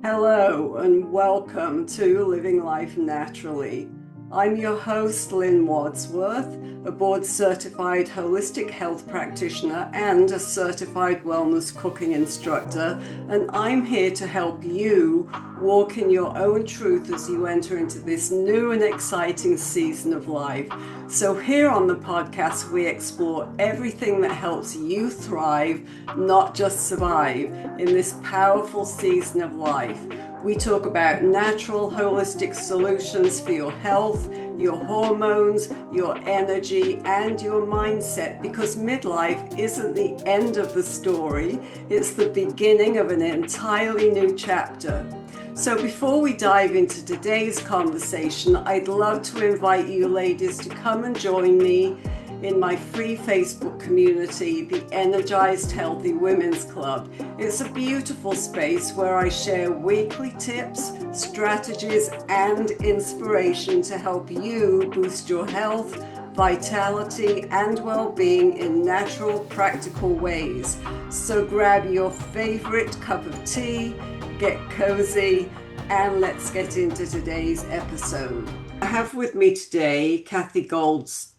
Hello and welcome to Living Life Naturally. I'm your host, Lynn Wadsworth, a board certified holistic health practitioner and a certified wellness cooking instructor, and I'm here to help you walk in your own truth as you enter into this new and exciting season of life. So, here on the podcast, we explore everything that helps you thrive, not just survive, in this powerful season of life. We talk about natural, holistic solutions for your health, your hormones, your energy, and your mindset, because midlife isn't the end of the story, it's the beginning of an entirely new chapter. So before we dive into today's conversation, I'd love to invite you ladies to come and join me in my free Facebook community, the Energized Healthy Women's Club. It's a beautiful space where I share weekly tips, strategies, and inspiration to help you boost your health, vitality, and well-being in natural, practical ways. So grab your favorite cup of tea, get cozy, and let's get into today's episode. I have with me today Cathy Goldstein.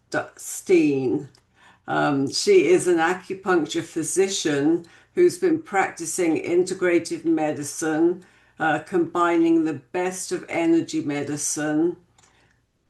She is an acupuncture physician who's been practicing integrative medicine, combining the best of energy medicine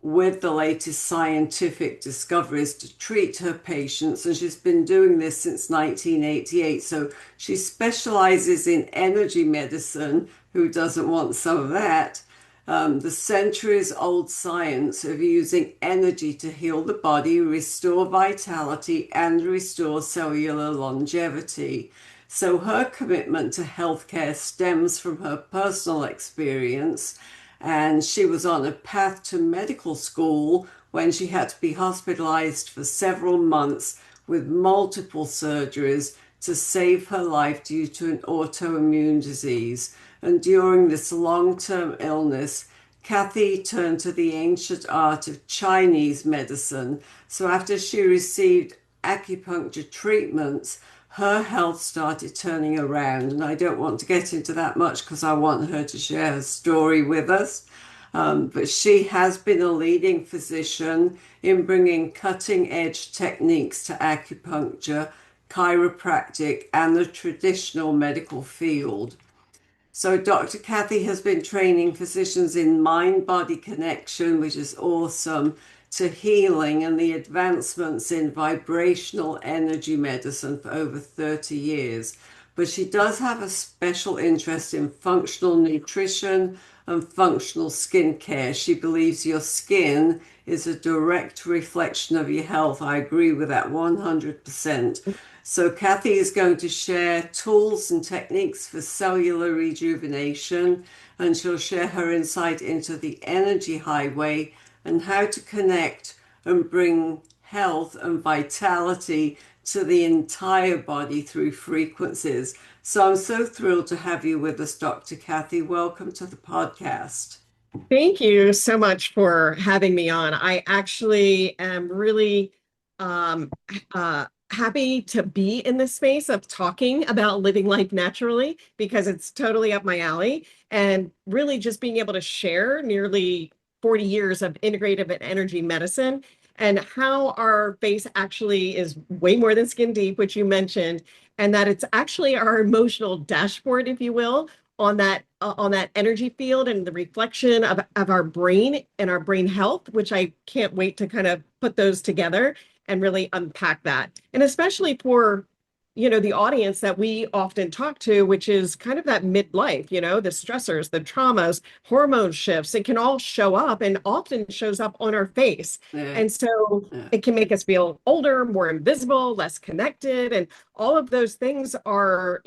with the latest scientific discoveries to treat her patients. And she's been doing this since 1988. So she specializes in energy medicine. Who doesn't want some of that? The centuries-old science of using energy to heal the body, restore vitality, and restore cellular longevity. So her commitment to healthcare stems from her personal experience, and she was on a path to medical school when she had to be hospitalized for several months with multiple surgeries to save her life due to an autoimmune disease. And during this long-term illness, Cathy turned to the ancient art of Chinese medicine. So after she received acupuncture treatments, her health started turning around. And I don't want to get into that much because I want her to share her story with us. But she has been a leading physician in bringing cutting-edge techniques to acupuncture, chiropractic, and the traditional medical field. So Dr. Cathy has been training physicians in mind-body connection, which is awesome, to healing and the advancements in vibrational energy medicine for over 30 years. But she does have a special interest in functional nutrition and functional skincare. She believes your skin is a direct reflection of your health. I agree with that 100%. So Cathy is going to share tools and techniques for cellular rejuvenation, and she'll share her insight into the energy highway and how to connect and bring health and vitality to the entire body through frequencies. So I'm so thrilled to have you with us, Dr. Cathy. Welcome to the podcast. Thank you so much for having me on. I actually am really um, happy to be in this space of talking about living life naturally because it's totally up my alley. And really just being able to share nearly 40 years of integrative and energy medicine and how our base actually is way more than skin deep, which you mentioned, and that it's actually our emotional dashboard, if you will, on that energy field and the reflection of our brain and our brain health, which I can't wait to kind of put those together and really unpack that. And especially for, the audience that we often talk to, which is kind of that midlife, the stressors, the traumas, hormone shifts, it can all show up and often shows up on our face. Yeah. And so Yeah. it can make us feel older, more invisible, less connected. And all of those things are,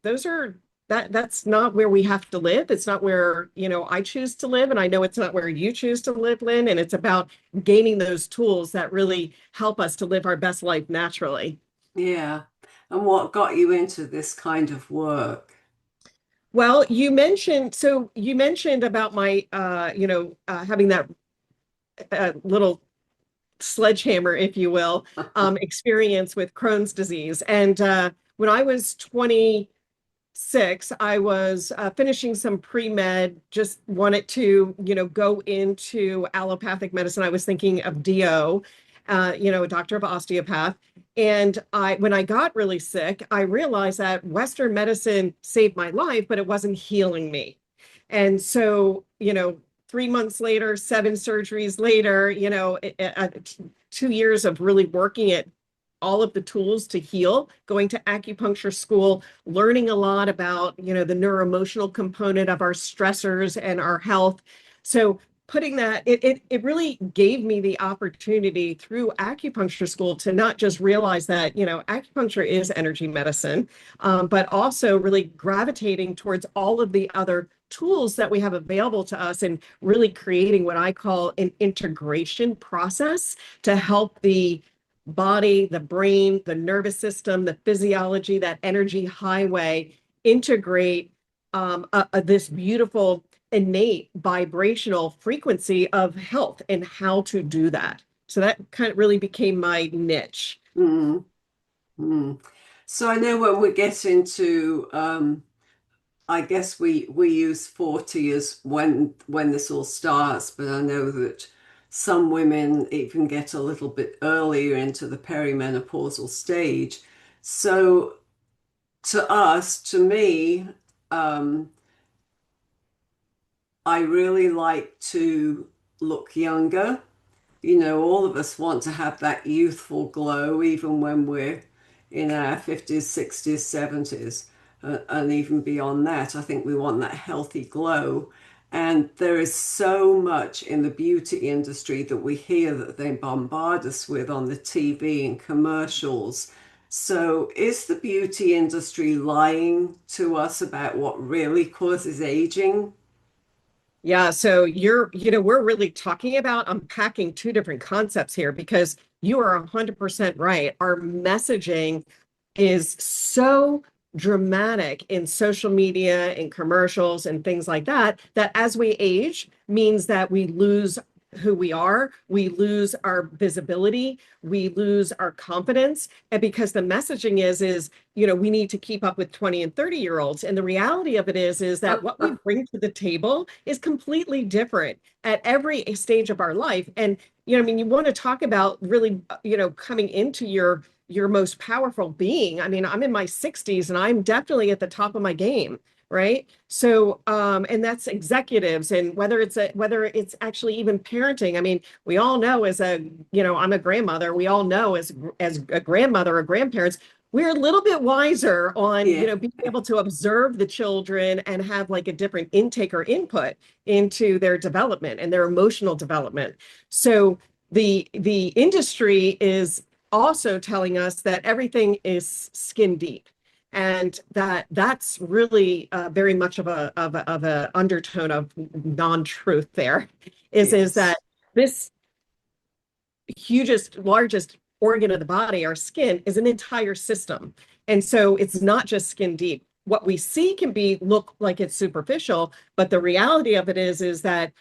those are that's not where we have to live. It's not where, I choose to live. And I know it's not where you choose to live, Lynn. And it's about gaining those tools that really help us to live our best life naturally. Yeah. And what got you into this kind of work? Well, you mentioned about my, having that little sledgehammer, if you will, experience with Crohn's disease. And when I was 20, 36, I was finishing some pre-med, just wanted to, go into allopathic medicine. I was thinking of DO, a doctor of osteopath. And when I got really sick, I realized that Western medicine saved my life, but it wasn't healing me. And so, 3 months later, 7 surgeries later, 2 years of really working at all of the tools to heal, going to acupuncture school, learning a lot about, the neuroemotional component of our stressors and our health. So putting that, it really gave me the opportunity through acupuncture school to not just realize that, acupuncture is energy medicine, but also really gravitating towards all of the other tools that we have available to us and really creating what I call an integration process to help the body, the brain, the nervous system, the physiology, that energy highway integrate this beautiful innate vibrational frequency of health and how to do that. So that kind of really became my niche. Mm, mm. So I know when we get into, I guess we use 40 as when this all starts, but I know that some women even get a little bit earlier into the perimenopausal stage. So to us, to me, um, I really like to look younger. You know, all of us want to have that youthful glow, even when we're in our 50s, 60s, 70s, and even beyond that. I think we want that healthy glow. And there is so much in the beauty industry that we hear that they bombard us with on the TV and commercials. So, is the beauty industry lying to us about what really causes aging? Yeah, so we're really talking about unpacking two different concepts here because you are 100% right. Our messaging is so dramatic in social media and commercials and things like that, that as we age means that we lose who we are, we lose our visibility, we lose our confidence. And because the messaging is, we need to keep up with 20 and 30-year-olds. And the reality of it is that what we bring to the table is completely different at every stage of our life. And, I mean, you want to talk about really, coming into your most powerful being. I mean, I'm in my 60s and I'm definitely at the top of my game, right? So, and that's executives, and whether it's actually even parenting. I mean, we all know I'm a grandmother. We all know as a grandmother or grandparents, we're a little bit wiser on, Yeah. being able to observe the children and have like a different intake or input into their development and their emotional development. So the industry is also telling us that everything is skin deep, and that's really very much of a undertone of non-truth there is that Yes. this hugest, largest organ of the body, our skin, is an entire system. And so it's not just skin deep. What we see can look like it's superficial, but the reality of it is that,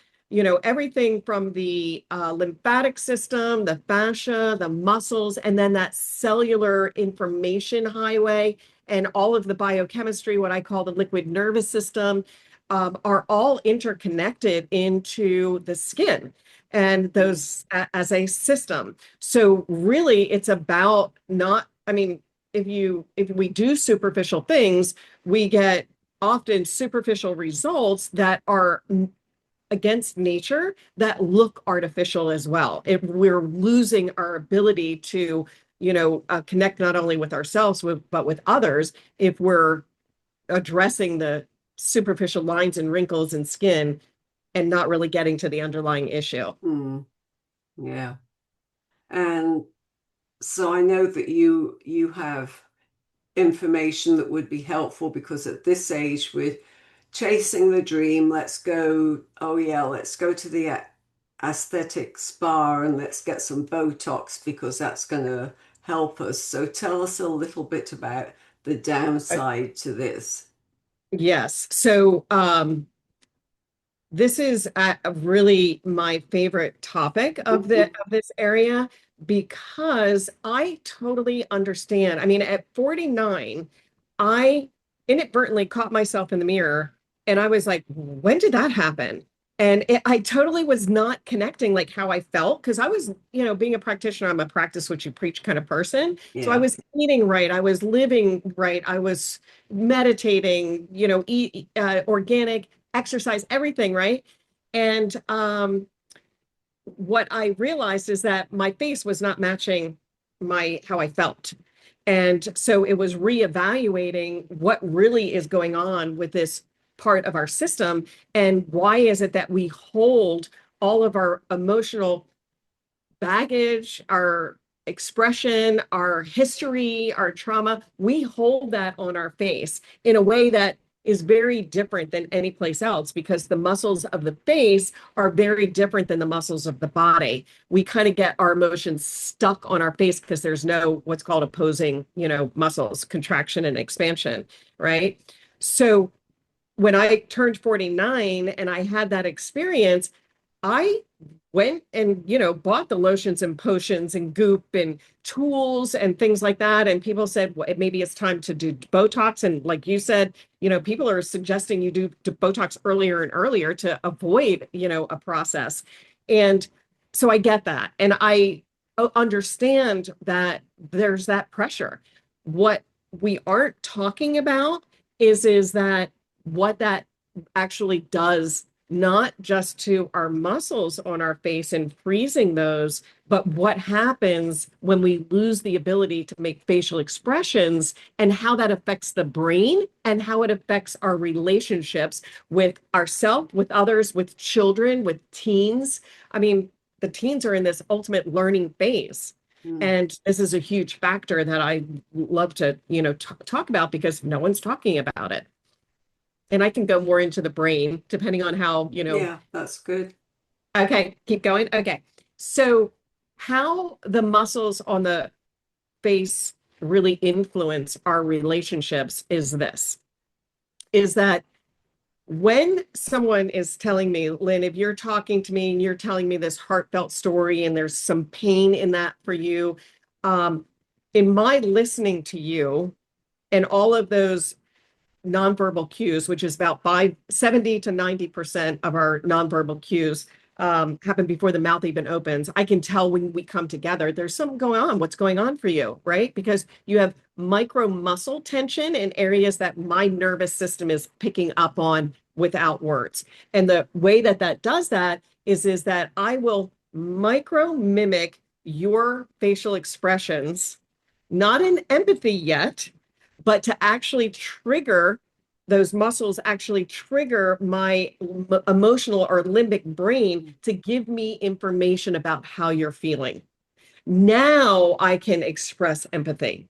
everything from the lymphatic system, the fascia, the muscles, and then that cellular information highway, and all of the biochemistry, what I call the liquid nervous system, are all interconnected into the skin and those as a system. So really it's about not, I mean, if we do superficial things, we get often superficial results that are against nature that look artificial as well. If we're losing our ability to, connect not only with ourselves, but with others, if we're addressing the superficial lines and wrinkles in skin and not really getting to the underlying issue. Mm, yeah. And so I know that you have information that would be helpful because at this age we're chasing the dream. Let's go, oh yeah, let's go to the aesthetic spa and let's get some Botox because that's going to help us. So tell us a little bit about the downside to this. Yes. So this is really my favorite topic of this area because I totally understand. I mean, at 49, I inadvertently caught myself in the mirror and I was like, when did that happen? And I totally was not connecting like how I felt because I was, being a practitioner, I'm a practice what you preach kind of person. So I Yeah. was eating right, I was living right, I was meditating, eat organic, exercise, everything right. And what I realized is that my face was not matching my how I felt. And so it was reevaluating what really is going on with this part of our system and why is it that we hold all of our emotional baggage, our expression, our history, our trauma, we hold that on our face in a way that is very different than any place else because the muscles of the face are very different than the muscles of the body. We kind of get our emotions stuck on our face because there's no what's called opposing, muscles, contraction and expansion, right? So when I turned 49 and I had that experience, I went and, bought the lotions and potions and goop and tools and things like that. And people said, well, maybe it's time to do Botox. And like you said, people are suggesting you do Botox earlier and earlier to avoid, a process. And so I get that. And I understand that there's that pressure. What we aren't talking about is that what that actually does not just to our muscles on our face and freezing those, but what happens when we lose the ability to make facial expressions and how that affects the brain and how it affects our relationships with ourselves, with others, with children, with teens. I mean, the teens are in this ultimate learning phase. Mm. And this is a huge factor that I love to, talk about because no one's talking about it. And I can go more into the brain depending on how, Yeah, that's good. okay, keep going. Okay. So, how the muscles on the face really influence our relationships is that when someone is telling me, Lynn, if you're talking to me and you're telling me this heartfelt story and there's some pain in that for you, um, in my listening to you and all of those nonverbal cues, which is about 70 to 90% of our nonverbal cues happen before the mouth even opens. I can tell when we come together, there's something going on. What's going on for you, right? Because you have micro muscle tension in areas that my nervous system is picking up on without words. And the way that that does that is that I will micro mimic your facial expressions, not in empathy yet, but to actually trigger those muscles actually trigger my emotional or limbic brain to give me information about how you're feeling. Now I can express empathy.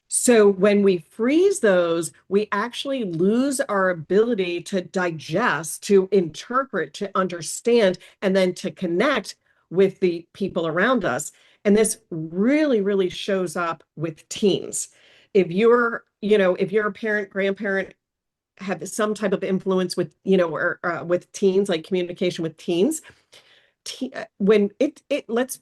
So when we freeze those, we actually lose our ability to digest, to interpret, to understand, and then to connect with the people around us. And this really, really shows up with teens. If you're a parent, grandparent, have some type of influence with, or with teens, like communication with teens, when let's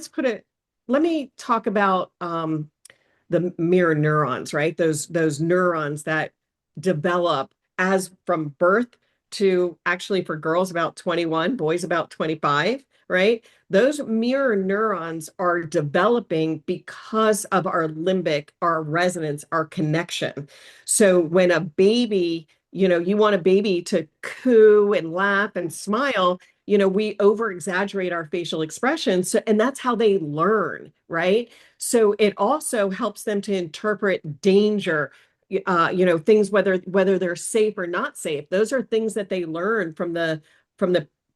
put it, let me talk about the mirror neurons, right? Those neurons that develop as from birth to actually for girls about 21, boys about 25, right? Those mirror neurons are developing because of our limbic, our resonance, our connection. So when a baby, you want a baby to coo and laugh and smile, we over exaggerate our facial expressions. So, and that's how they learn, right? So it also helps them to interpret danger, things whether they're safe or not safe. Those are things that they learn from the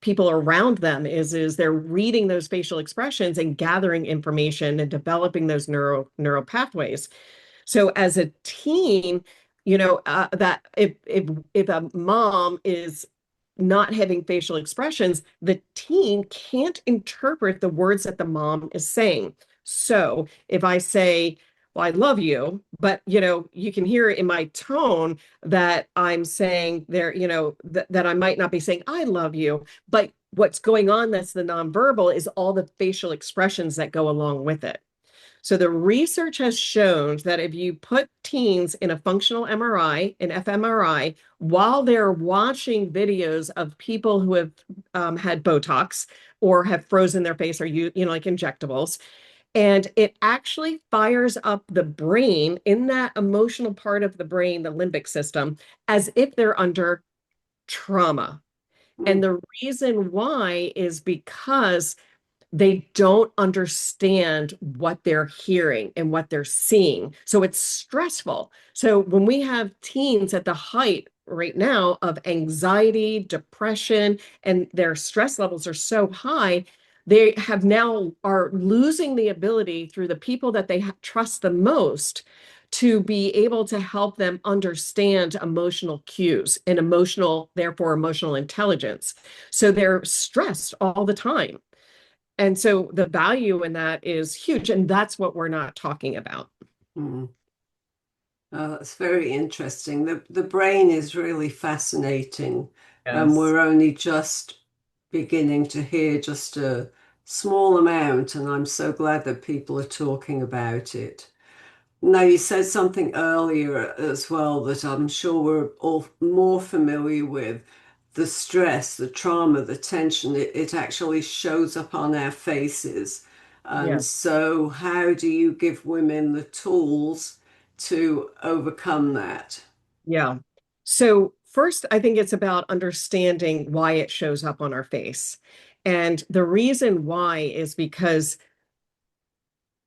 people around them is they're reading those facial expressions and gathering information and developing those neural pathways. So as a teen, that if a mom is not having facial expressions, the teen can't interpret the words that the mom is saying. So if I say, well, I love you, but you can hear in my tone that I'm saying there, that I might not be saying I love you, but what's going on that's the nonverbal is all the facial expressions that go along with it. So the research has shown that if you put teens in a functional MRI, an fMRI, while they're watching videos of people who have had Botox or have frozen their face or like injectables, and it actually fires up the brain in that emotional part of the brain, the limbic system, as if they're under trauma. And Mm, the reason why is because they don't understand what they're hearing and what they're seeing. So it's stressful. So when we have teens at the height right now of anxiety, depression, and their stress levels are so high, they have now are losing the ability through the people that they trust the most to be able to help them understand emotional cues and therefore emotional intelligence. So they're stressed all the time. And so the value in that is huge. And that's what we're not talking about. mm. That's very interesting. The brain is really fascinating, and Yes. we're only just beginning to hear just a small amount, and I'm so glad that people are talking about it. Now, you said something earlier as well that I'm sure we're all more familiar with. The stress, the trauma, the tension, it actually shows up on our faces. And Yes. so, how do you give women the tools to overcome that? Yeah. So first, I think it's about understanding why it shows up on our face. And the reason why is because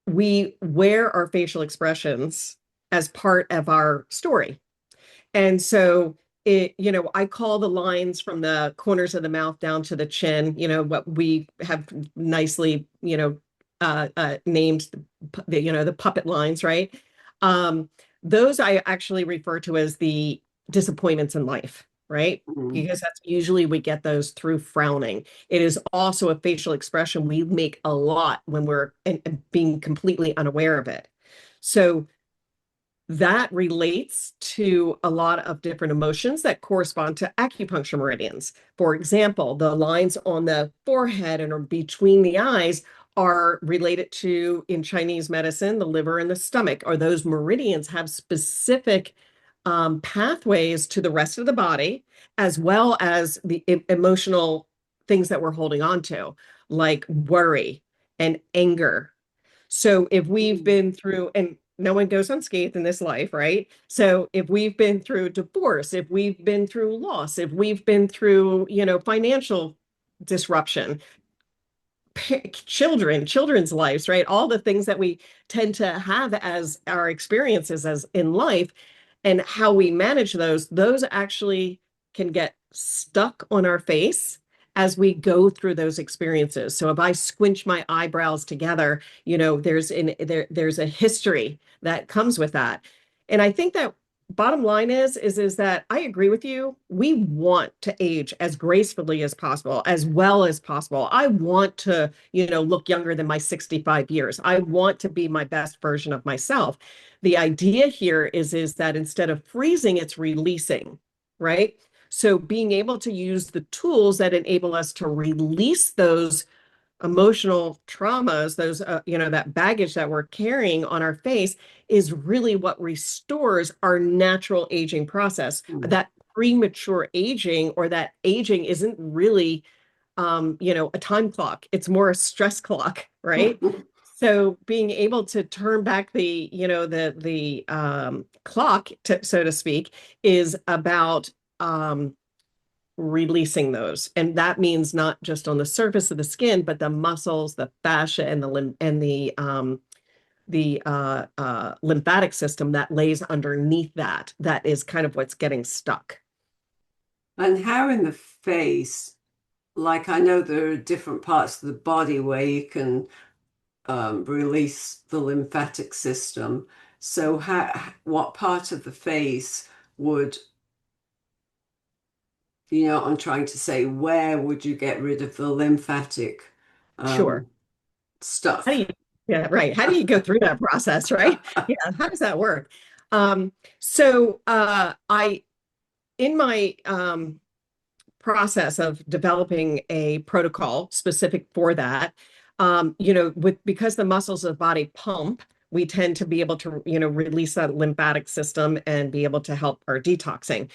we wear our facial expressions as part of our story. And so I call the lines from the corners of the mouth down to the chin, what we have nicely, named the puppet lines, right? Um, those I actually refer to as the disappointments in life, right? Mm, Because that's usually we get those through frowning. It is also a facial expression we make a lot when we're and being completely unaware of it. So that relates to a lot of different emotions that correspond to acupuncture meridians. For example, the lines on the forehead and or between the eyes are related to, in Chinese medicine, the liver and the stomach, or those meridians have specific pathways to the rest of the body, as well as the emotional things that we're holding on to, like worry and anger. So if we've mm, been through, and no one goes unscathed in this life, right? So if we've been through divorce, if we've been through loss, if we've been through, financial disruption, children's lives, right? All the things that we tend to have as our experiences as in life and how we manage those actually can get stuck on our face as we go through those experiences. So if I squinch my eyebrows together, there's a history that comes with that. And I think that bottom line is that I agree with you. We want to age as gracefully as possible, as well as possible. I want to, look younger than my 65 years. I want to be my best version of myself. The idea here is that instead of freezing, it's releasing, right? So being able to use the tools that enable us to release those emotional traumas, those, that baggage that we're carrying on our face is really what restores our natural aging process. mm. That premature aging or that aging isn't really, a time clock. It's more a stress clock, right? So being able to turn back the clock, so to speak, is about releasing those. And that means not just on the surface of the skin, but the muscles, the fascia, and the limb and the lymphatic system that lays underneath that. That is kind of what's getting stuck. And how in the face, like I know there are different parts of the body where you can release the lymphatic system. So what part of the face would, I'm trying to say, where would you get rid of the lymphatic Sure. um, How do stuff? you, yeah, right. How do you go through that process, right? Yeah, how does that work? I in my process of developing a protocol specific for that, because the muscles of the body pump, we tend to be able to, release that lymphatic system and be able to help our detoxing.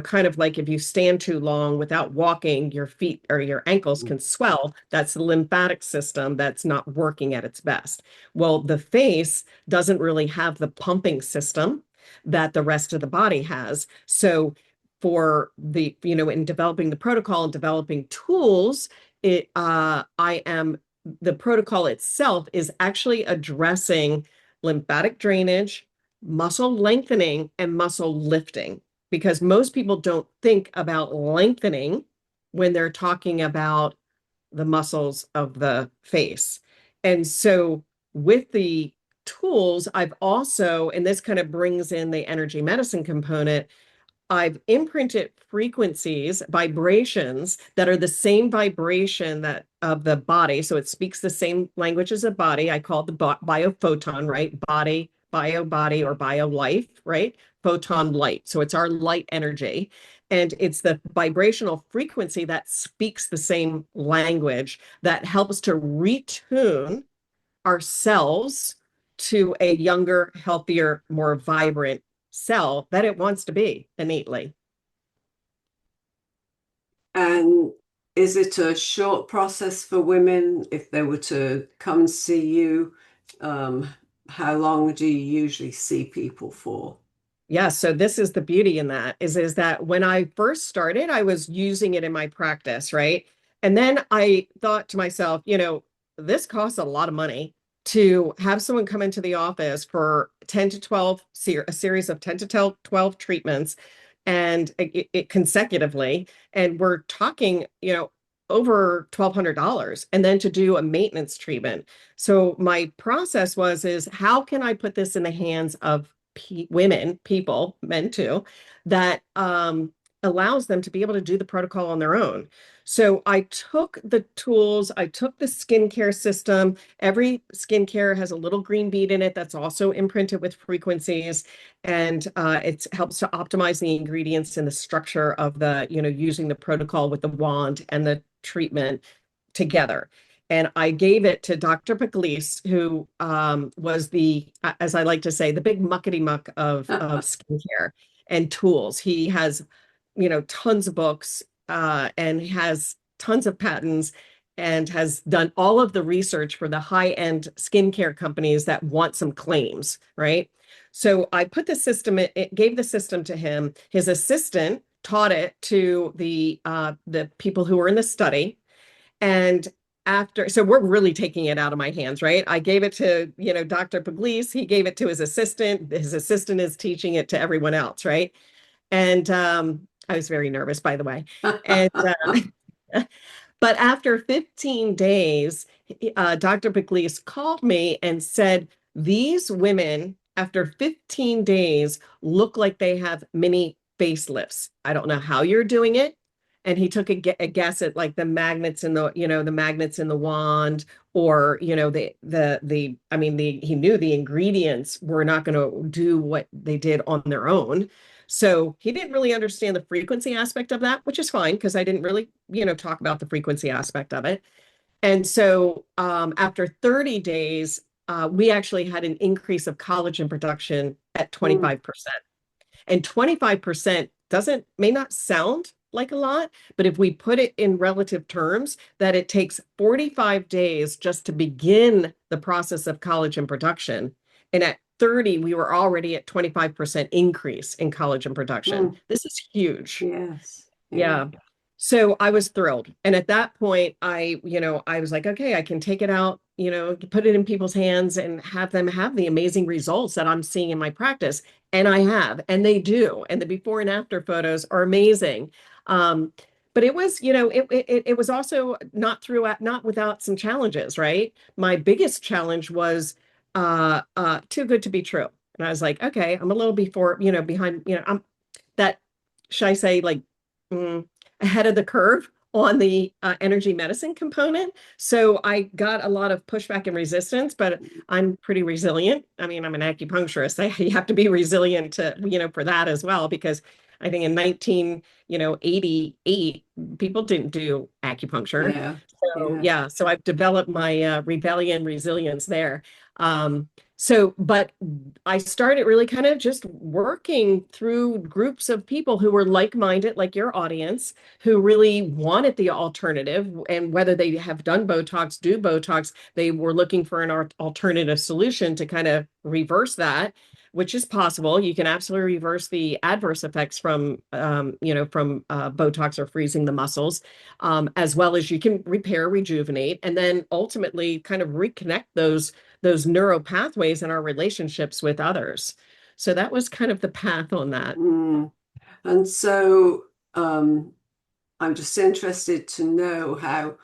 Kind of like if you stand too long without walking, your feet or your ankles can swell. That's the lymphatic system that's not working at its best. Well, the face doesn't really have the pumping system that the rest of the body has. So in developing the protocol and developing tools, the protocol itself is actually addressing lymphatic drainage, muscle lengthening, and muscle lifting. Because most people don't think about lengthening when they're talking about the muscles of the face. And so with the tools, I've also, and this kind of brings in the energy medicine component, I've imprinted frequencies, vibrations that are the same vibration that of the body. So it speaks the same language as the body. I call it the biophoton, right? Body, or bio life, right? Photon light. So it's our light energy. And it's the vibrational frequency that speaks the same language that helps to retune ourselves to a younger, healthier, more vibrant cell that it wants to be innately. And is it a short process for women if they were to come see you? Um, how long do you usually see people for? Yeah, so this is the beauty in that is that when I first started, I was using it in my practice, right? And then I thought to myself, this costs a lot of money to have someone come into the office for 10 to 12 a series of 10 to 12 treatments and it consecutively, and we're talking, over $1,200, and then to do a maintenance treatment. So my process is how can I put this in the hands of women, people, men too, that allows them to be able to do the protocol on their own. So I took the tools, I took the skincare system. Every skincare has a little green bead in it that's also imprinted with frequencies, and it helps to optimize the ingredients and the structure of using the protocol with the wand and the treatment together. And I gave it to Dr. Pugliese, who was as I like to say, the big muckety muck of skincare and tools. He has, tons of books and has tons of patents and has done all of the research for the high-end skincare companies that want some claims, right? So I put the system, it gave the system to him. His assistant taught it to the people who were in the study. And so we're really taking it out of my hands, right? I gave it to, Dr. Pugliese. He gave it to his assistant. His assistant is teaching it to everyone else, right? And I was very nervous, by the way. And but after 15 days, Dr. Pugliese called me and said, these women, after 15 days, look like they have mini facelifts. I don't know how you're doing it. And he took a guess at like the magnets in the magnets in the wand, or he knew the ingredients were not going to do what they did on their own. So he didn't really understand the frequency aspect of that, which is fine because I didn't really, talk about the frequency aspect of it. And so after 30 days, we actually had an increase of collagen production at Mm, 25%. And 25% may not sound like a lot, but if we put it in relative terms, that it takes 45 days just to begin the process of collagen production. And at 30, we were already at 25% increase in collagen production. mm, This is huge. yes, yeah. Yeah. So I was thrilled. And at that point, I was like, okay, I can take it out, put it in people's hands and have them have the amazing results that I'm seeing in my practice. And I have, and they do. And the before and after photos are amazing. Um, but it was, it was also not without some challenges, right? My biggest challenge was too good to be true. And I was like, okay, I'm a little behind, I'm that, should I say, like, mm, ahead of the curve on the energy medicine component. So I got a lot of pushback and resistance, but I'm pretty resilient. I mean, I'm an acupuncturist. You have to be resilient to, for that as well, because I think in 1988, people didn't do acupuncture. Yeah. So Yeah. yeah, so I've developed my rebellion resilience there. Um, but I started really kind of just working through groups of people who were like-minded, like your audience, who really wanted the alternative. And whether they have done Botox, do Botox, they were looking for an alternative solution to kind of reverse that, which is possible. You can absolutely reverse the adverse effects from, Botox or freezing the muscles, as well as you can repair, rejuvenate, and then ultimately kind of reconnect those neural pathways in our relationships with others. So that was kind of the path on that. Mm. And so I'm just interested to know how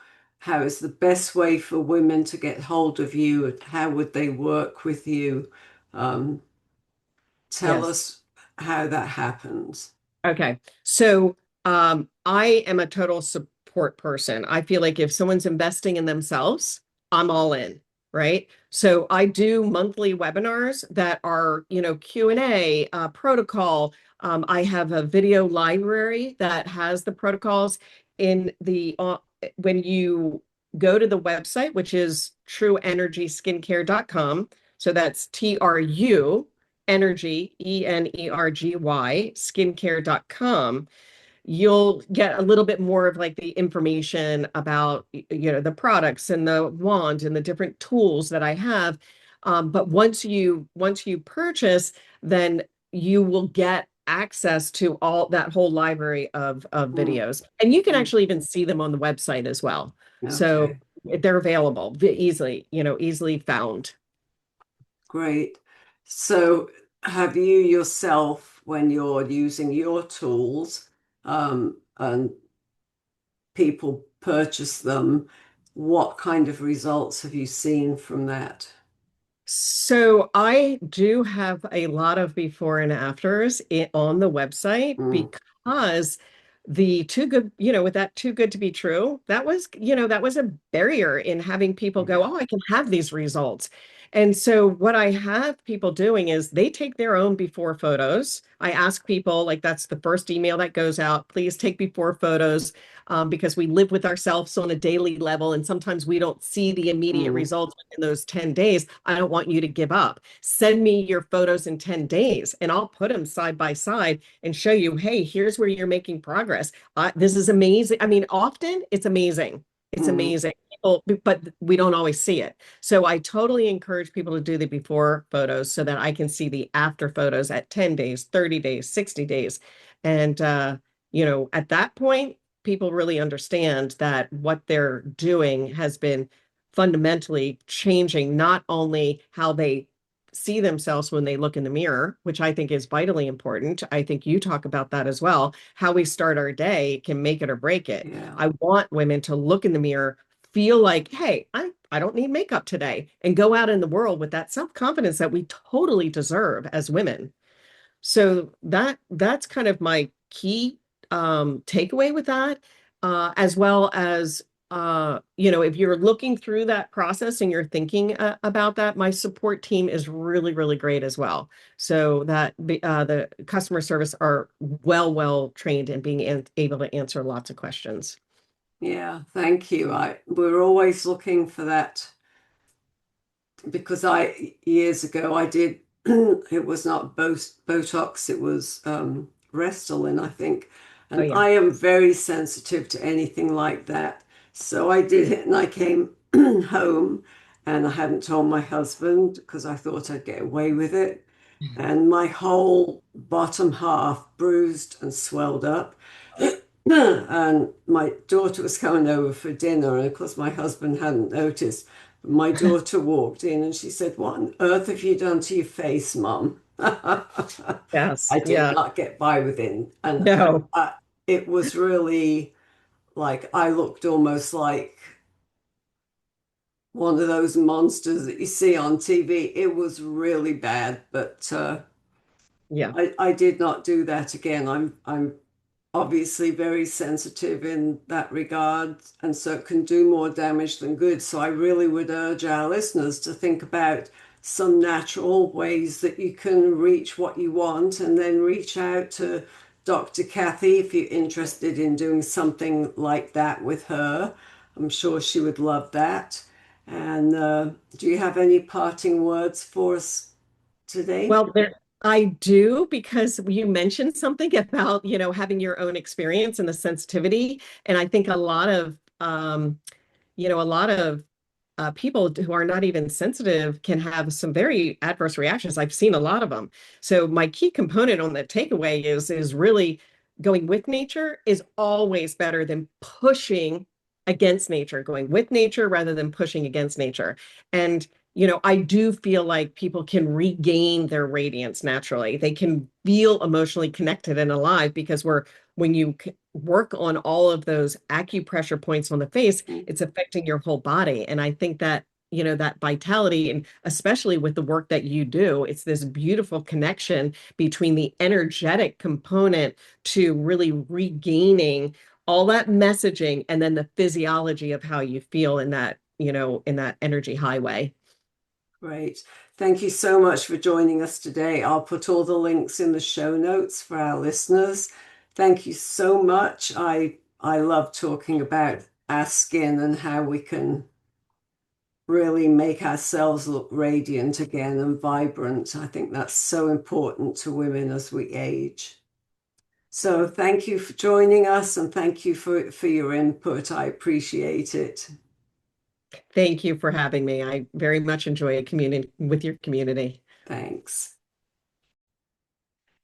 is the best way for women to get hold of you? How would they work with you? Um, Tell Yes. us how that happens. Okay. So I am a total support person. I feel like if someone's investing in themselves, I'm all in, right? So I do monthly webinars that are, Q&A, protocol. I have a video library that has the protocols in when you go to the website, which is truenergyskincare.com. So that's Energy, Energy, skincare.com, you'll get a little bit more of like the information about, the products and the wand and the different tools that I have. But once you purchase, then you will get access to all that whole library of Mm, videos. And you can mm, actually even see them on the website as well. So okay, they're available easily, easily found. great. So, have you yourself, when you're using your tools, and people purchase them, what kind of results have you seen from that? So I do have a lot of before and afters on the website Mm, because the too good, with that too good to be true, that was a barrier in having people go, yeah. oh, I can have these results. And so what I have people doing is they take their own before photos. I ask people, like that's the first email that goes out, please take before photos, because we live with ourselves on a daily level, and sometimes we don't see the immediate Mm, results within those 10 days. I don't want you to give up. Send me your photos in 10 days, and I'll put them side by side and show you, hey, here's where you're making progress. This is amazing. I mean, often it's amazing. It's mm, amazing. But we don't always see it. So I totally encourage people to do the before photos so that I can see the after photos at 10 days, 30 days, 60 days. And, at that point, people really understand that what they're doing has been fundamentally changing not only how they see themselves when they look in the mirror, which I think is vitally important. I think you talk about that as well. How we start our day can make it or break it. yeah. I want women to look in the mirror, feel like, hey, I don't need makeup today, and go out in the world with that self-confidence that we totally deserve as women. So that's kind of my key takeaway with that, as well as if you're looking through that process and you're thinking about that, my support team is really, really great as well. So that the customer service are well trained in being able to answer lots of questions. Yeah, thank you. We're always looking for that because years ago I did it was not Botox, it was Restylane, I think. Oh And yeah. I am very sensitive to anything like that. So I did it and I came home and I hadn't told my husband because I thought I'd get away with it. And my whole bottom half bruised and swelled up. And my daughter was coming over for dinner, and of course, my husband hadn't noticed. My daughter walked in and she said, "What on earth have you done to your face, Mum?" Yes. I did Yeah. not get by with it. And No. it was really like I looked almost like one of those monsters that you see on TV. It was really bad, but Yeah. I did not do that again. I'm obviously very sensitive in that regard, and so it can do more damage than good. So I really would urge our listeners to think about some natural ways that you can reach what you want and then reach out to Dr. Cathy if you're interested in doing something like that with her. I'm sure she would love that. And do you have any parting words for us today? Well, I do because you mentioned something about, having your own experience and the sensitivity. And I think a lot of people who are not even sensitive can have some very adverse reactions. I've seen a lot of them. So my key component on the takeaway is really going with nature is always better than pushing against nature, going with nature rather than pushing against nature. And I do feel like people can regain their radiance naturally. They can feel emotionally connected and alive because when you work on all of those acupressure points on the face, it's affecting your whole body. And I think that, that vitality, and especially with the work that you do, it's this beautiful connection between the energetic component to really regaining all that messaging and then the physiology of how you feel in that energy highway. Great. Thank you so much for joining us today. I'll put all the links in the show notes for our listeners. Thank you so much. I love talking about our skin and how we can really make ourselves look radiant again and vibrant. I think that's so important to women as we age. So thank you for joining us and thank you for your input. I appreciate it. Thank you for having me. I very much enjoy communing with your community. Thanks.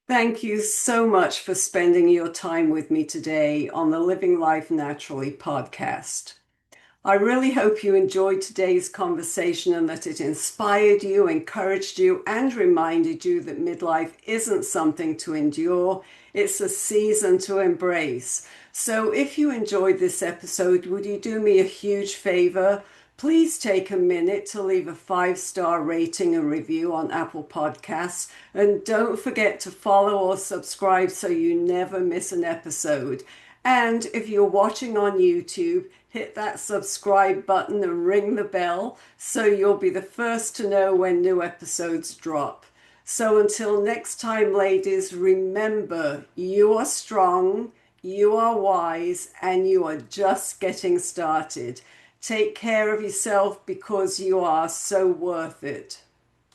Thank you so much for spending your time with me today on the Living Life Naturally podcast. I really hope you enjoyed today's conversation and that it inspired you, encouraged you, and reminded you that midlife isn't something to endure, it's a season to embrace. So if you enjoyed this episode, would you do me a huge favor? Please take a minute to leave a 5-star rating and review on Apple Podcasts. And don't forget to follow or subscribe so you never miss an episode. And if you're watching on YouTube, hit that subscribe button and ring the bell so you'll be the first to know when new episodes drop. So until next time, ladies, remember you are strong, you are wise, and you are just getting started. Take care of yourself because you are so worth it.